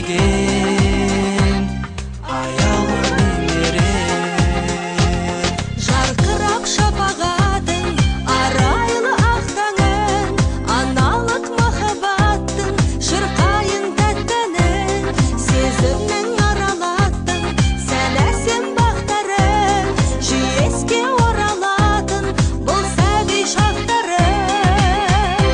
бөлеген аялы немере. Жарқырақ шапағатың, арайлы ақ таңың, аналық махаббаттың шырқайын тәттінің, сезімнің аралаттың сән әсем бақтарың, жиеске оралатын бұл сәби шақтарың.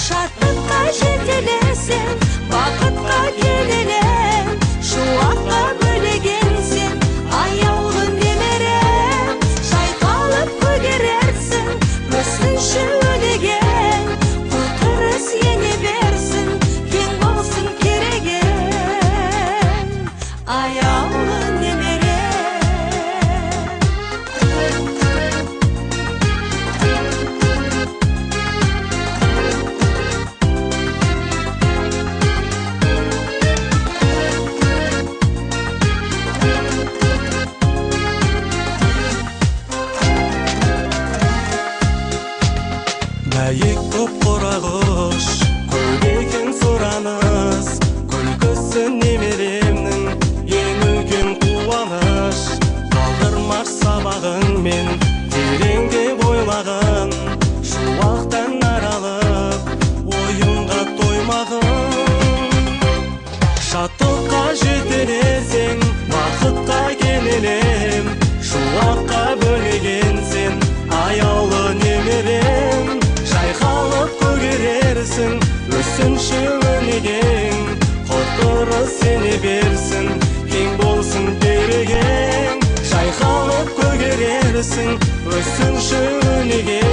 Шаттыққа жетелесің, бақытқа келелең, шуаққа бөлегенсің аяулы немерем. Шайқалып көгерерсің, мүсінші өнегең, құтырыс ене берсін, кең болсын керегең аяулы немерем. Бәйік топ құрағыш, көбекен сұраныс, күлкісі немеремнің ең үлкен қуаныш. Қалдырмаш сабағыңмен тереңде бойлағын, шуақтан аралып ойынға тоймағын. Шаттыққа жетелесең, бақытқа кенелем, шуаққа бөлегенсің аяулы немерем. Шайқалып көгерерсің, мүсінші өнегең, құтырыс ене берсін, кең болсын керегең. Шайқалып көгерерсің, мүсінші өнегең,